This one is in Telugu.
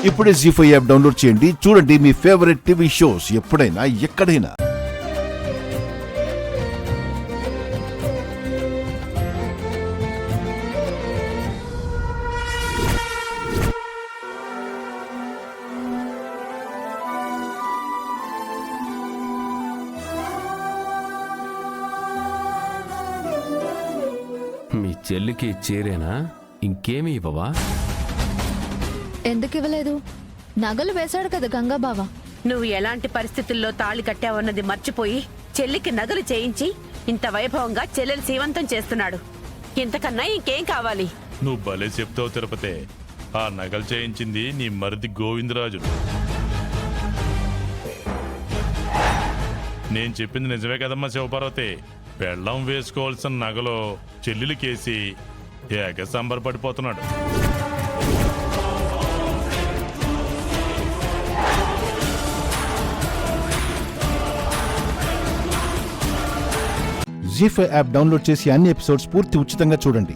ఇప్పుడే జీ5 యాప్ డౌన్లోడ్ చేయండి. చూడండి మీ ఫేవరెట్ టీవీ షోస్ ఎప్పుడైనా ఎక్కడైనా. మీ చెల్లికి చీరేనా? ఇంకేమీ ఇవ్వవా? ఎందుకు ఇవ్వలేదు? నగలు వేశాడు కదా గంగాబావ. నువ్వు ఎలాంటి పరిస్థితుల్లో తాళి కట్టావన్నది మర్చిపోయి చెల్లికి నగలు చేయించి ఇంత వైభవంగా చెల్లెలు సీమంతం చేస్తున్నాడు. ఇంతకన్నా ఇంకేం కావాలి? నువ్వు భలే చెప్తావు తిరుపతి. ఆ నగలు చేయించింది నీ మరిది గోవిందరాజు. నేను చెప్పింది నిజమే కదమ్మా శివపార్వతి. పెళ్ళం వేసుకోవాల్సిన నగలో చెల్లెలికేసి ఏక సంబరపడిపోతున్నాడు. జీ5 యాప్ డౌన్లోడ్ చేసి అన్ని ఎపిసోడ్స్ పూర్తి ఉచితంగా చూడండి.